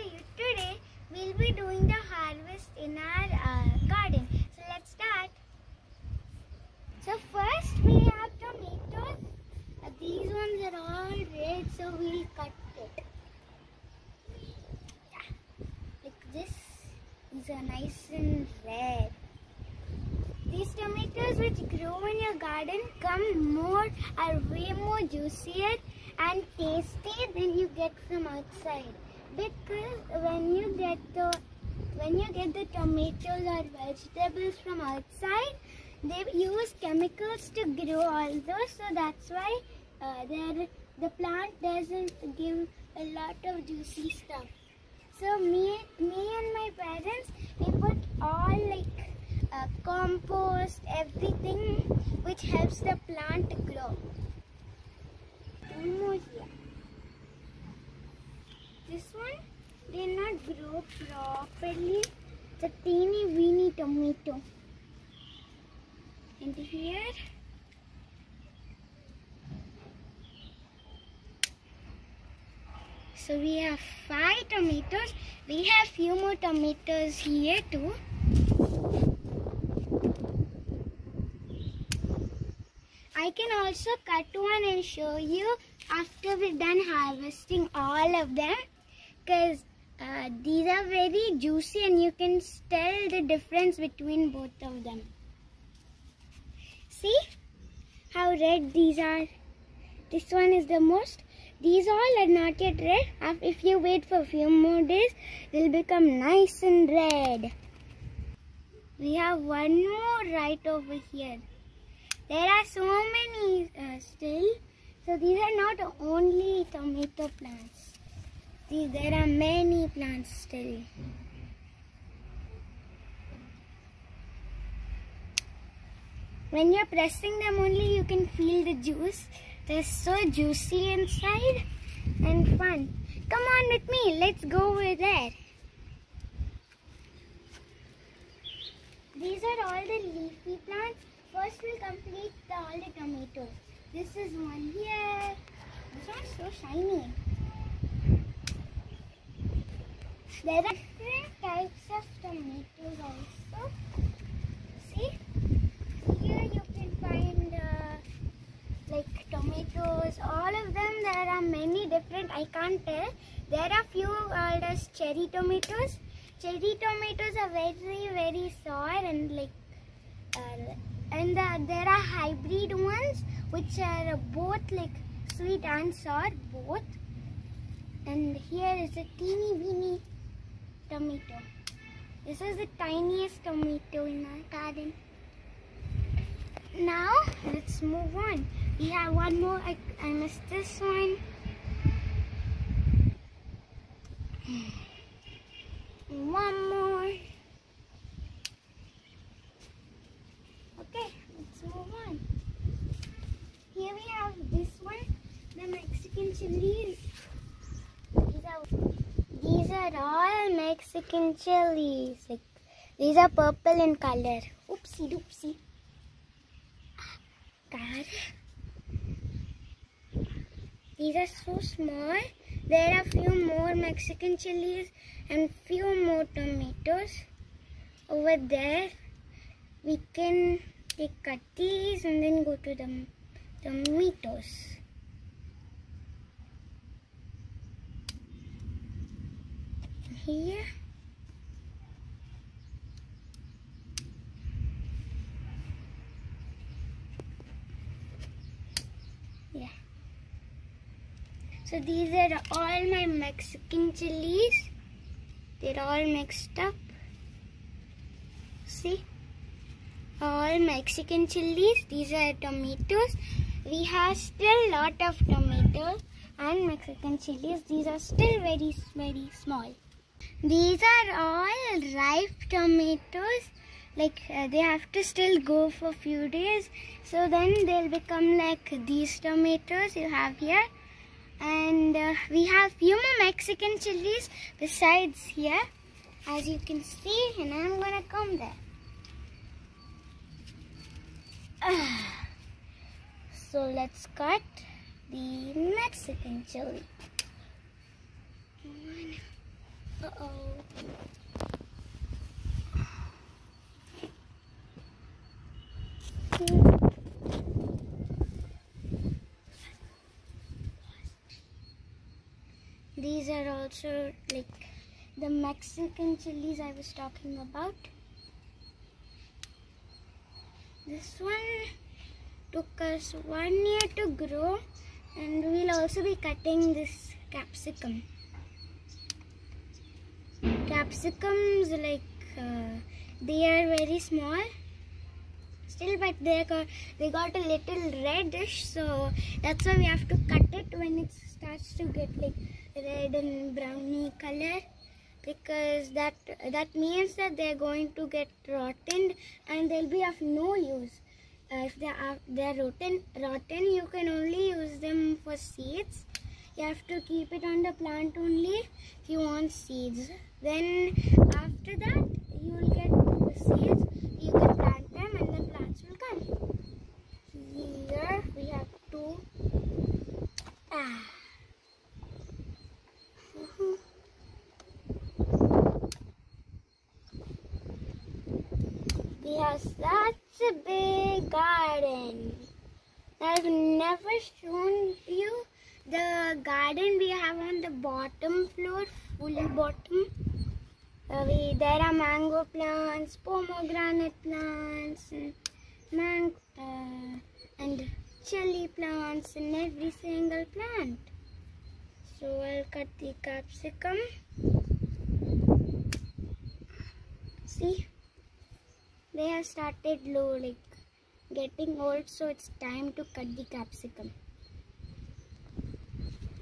you. Today we'll be doing the harvest in our garden. So let's start. So first we have tomatoes. These ones are all red, so we'll cut it. Yeah. Like this. These are nice and red. These tomatoes which grow in your garden are way more juicier and tasty than you get from outside. Because when you get the tomatoes or vegetables from outside, they use chemicals to grow all those, so that's why the plant doesn't give a lot of juicy stuff. So me and my parents, we put all compost, everything which helps the plant grow. One more here. This one did not grow properly. It's a teeny weeny tomato. And here, so we have 5 tomatoes. We have few more tomatoes here too. I can also cut one and show you after we're done harvesting all of them, because these are very juicy and you can tell the difference between both of them. See how red these are? This one is the most. These all are not yet red. If you wait for a few more days, they'll become nice and red. We have one more right over here. There are so many still. So these are not only tomato plants. There are many plants still. When you're pressing them only, you can feel the juice. They're so juicy inside and fun. Come on with me. Let's go over there. These are all the leafy plants. First we'll complete all the tomatoes. This is one here. This one's so shiny. There are different types of tomatoes also. See? Here you can find tomatoes. All of them, there are many different. I can't tell. There are few called as cherry tomatoes. Cherry tomatoes are very, very sour and there are hybrid ones which are both sweet and sour both. And here is a teeny weeny tomato. This is the tiniest tomato in our garden. Now let's move on. We have one more. I missed this one. One more. Okay, let's move on. Here we have this one, the Mexican chilies. These are all Mexican chilies. These are purple in color. Oopsie doopsie. God. These are so small. There are few more Mexican chilies and few more tomatoes. Over there, we can cut these and then go to the tomatoes. Here. Yeah. So these are all my Mexican chilies. They're all mixed up. See? All Mexican chilies. These are tomatoes. We have still lot of tomatoes and Mexican chilies. These are still very, very small. These are all ripe tomatoes. They have to still go for a few days. So then they'll become like these tomatoes you have here. And we have few more Mexican chilies besides here, as you can see, and I'm gonna come there. So let's cut the Mexican chili. These are also like the Mexican chilies I was talking about. This one took us 1 year to grow, and we'll also be cutting this capsicum. Capsicums, like they are very small still, but they got a little reddish, so that's why we have to cut it when it starts to get like red and browny color, because that means that they're going to get rotten and they'll be of no use. If they're rotten, you can only use them for seeds. You have to keep it on the plant only if you want seeds. Then after that, you will get the seeds. You can plant them and the plants will come. Here we have two. We have such a big garden. I've never shown you the garden we have on the bottom floor, fully bottom. There are mango plants, pomegranate plants, and chili plants in every single plant. So I'll cut the capsicum. See, they have started low, like getting old, so it's time to cut the capsicum.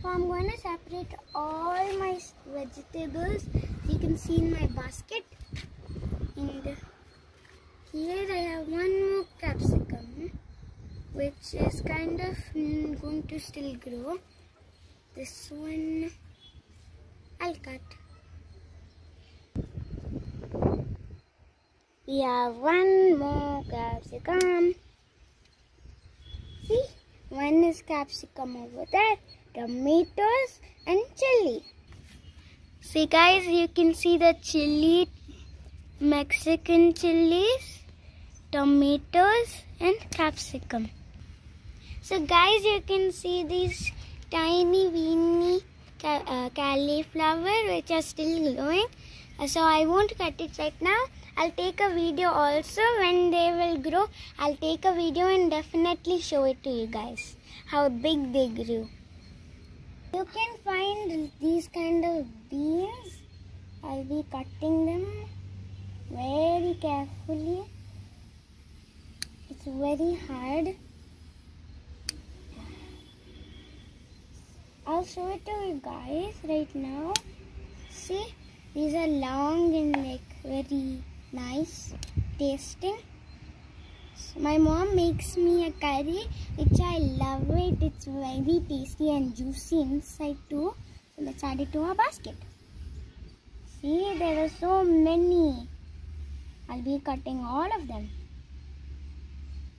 So I'm going to separate all my vegetables. You can see in my basket. And here I have one more capsicum, which is kind of going to still grow. This one I'll cut. We have one more capsicum. See, one is capsicum over there, tomatoes and chili. See guys, you can see the chili, Mexican chilies, tomatoes and capsicum. So guys, you can see these tiny weeny cauliflower which are still growing. So I won't cut it right now. I'll take a video also when they will grow. I'll take a video and definitely show it to you guys how big they grew. You can find these kind of beans. I'll be cutting them very carefully. It's very hard. I'll show it to you guys right now. See, these are long and like very nice tasting. So my mom makes me a curry which I love it. It's very tasty and juicy inside too. So let's add it to our basket. See, there are so many. I'll be cutting all of them.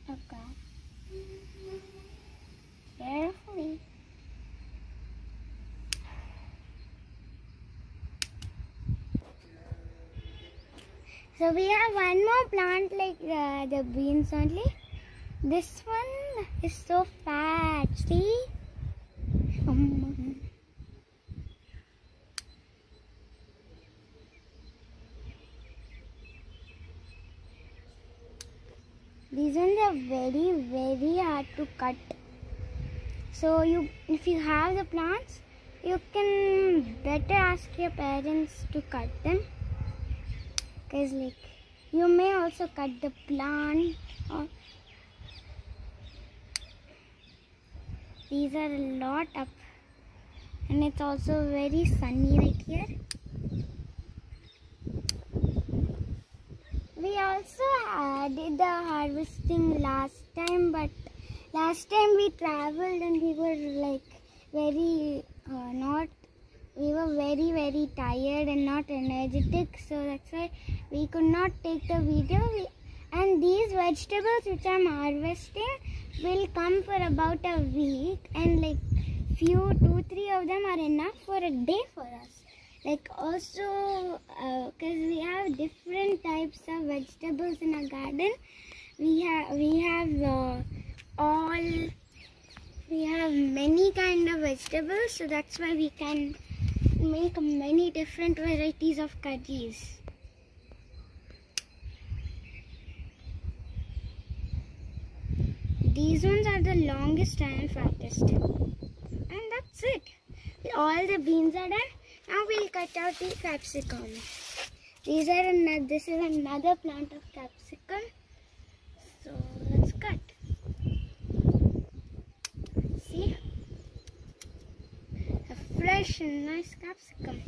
Okay. Carefully. So we have one more plant like the beans only. This one is so fat, see? These ones are very, very hard to cut. So if you have the plants, you can better ask your parents to cut them. Because like you may also cut the plant. These are a lot up, and it's also very sunny right here. We also did the harvesting last time, but last time we traveled and we were like very we were very tired and not energetic, so that's why we could not take the video. And these vegetables which I'm harvesting will come for about a week, and like 2-3 of them are enough for a day for us. Like also, because we have different types of vegetables in our garden. We have many kind of vegetables, so that's why we can make many different varieties of curries. These ones are the longest and fattest. And that's it. All the beans are done. Now we'll cut out the capsicum. This is another plant of capsicum. So let's cut. See? A fresh and nice capsicum.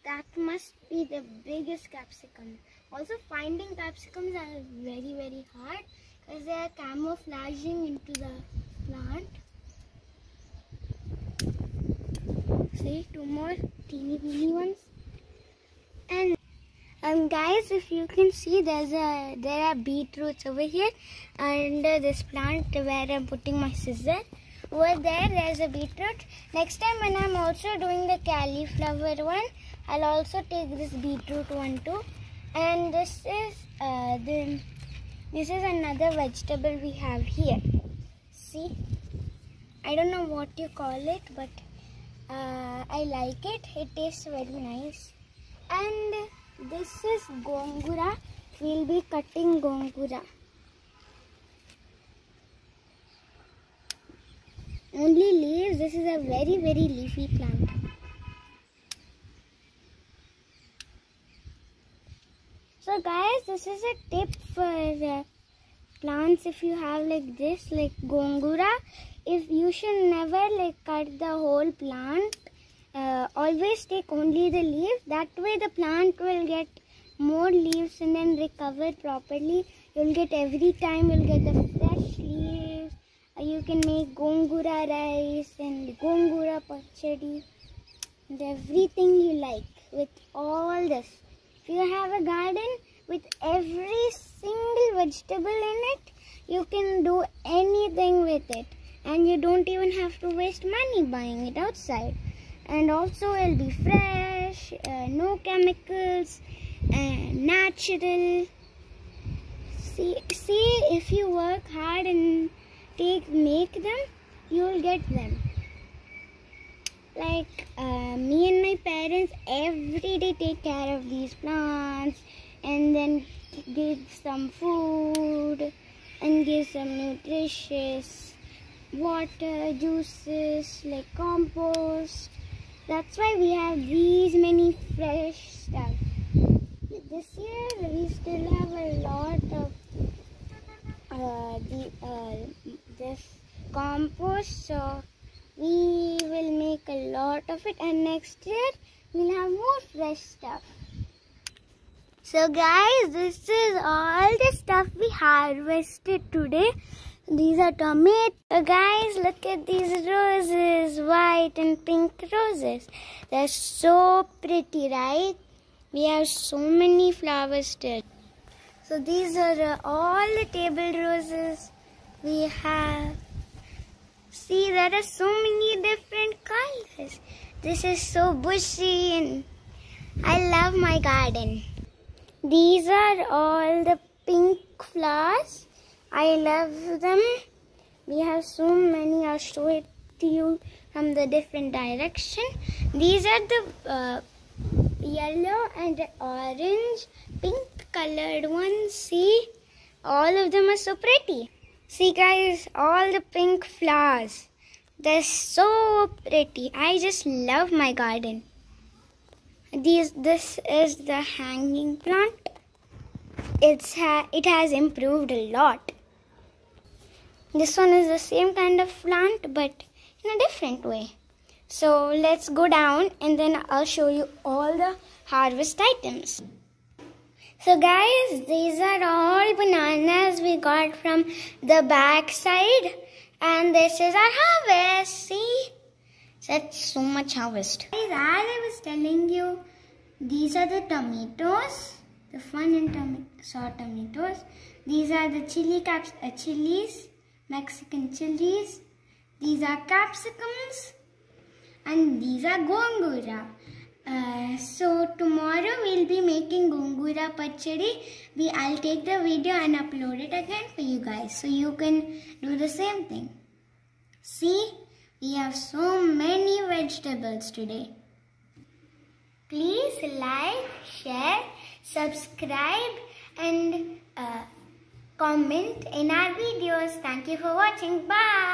That must be the biggest capsicum. Also, finding capsicums are very, very hard because they are camouflaging into the plant. See, two more teeny ones. And guys, if you can see, there are beetroots over here under this plant where I'm putting my scissor. Over there's a beetroot. Next time when I'm also doing the cauliflower one, I'll also take this beetroot one too. And this is another vegetable we have here. See, I don't know what you call it, but I like it. It tastes very nice. And this is gongura. We'll be cutting gongura. Only leaves. This is a very, very leafy plant. So guys, this is a tip for plants. If you have like this, like gongura, if you should never like cut the whole plant, always take only the leaves. That way the plant will get more leaves and then recover properly. You'll get every time, you'll get the fresh leaves. You can make gongura rice and gongura pachadi and everything you like with all this. If you have a garden with every single vegetable in it, you can do anything with it. And you don't even have to waste money buying it outside. And also it'll be fresh, no chemicals, natural. See, if you work hard and make them, you'll get them. Like me and my parents every day take care of these plants and then give some food and give some nutritious water, juices, like compost. That's why we have these many fresh stuff. This year we still have a lot of this compost, so we will make a lot of it, and next year we'll have more fresh stuff. So guys, this is all the stuff we harvested today. These are tomatoes. Guys, look at these roses, white and pink roses. They're so pretty, right? We have so many flowers still. So these are all the table roses we have. See, there are so many different colors. This is so bushy and I love my garden. These are all the pink flowers. I love them. We have so many. I'll show it to you from the different direction. These are the yellow and orange, pink colored ones. See, all of them are so pretty. See guys, all the pink flowers. They're so pretty. I just love my garden. This is the hanging plant. It has improved a lot. This one is the same kind of plant but in a different way. So let's go down and then I'll show you all the harvest items. So guys, these are all bananas we got from the back side, and this is our harvest. See, that's so much harvest. Guys, as I was telling you, these are the tomatoes, the fun and sour tomatoes. These are the chilies, Mexican chilies. These are capsicums, and and these are gongura. So tomorrow we'll be making gongura pachadi. I'll take the video and upload it again for you guys, so you can do the same thing. See, we have so many vegetables today. Please like, share, subscribe and comment in our videos. Thank you for watching. Bye.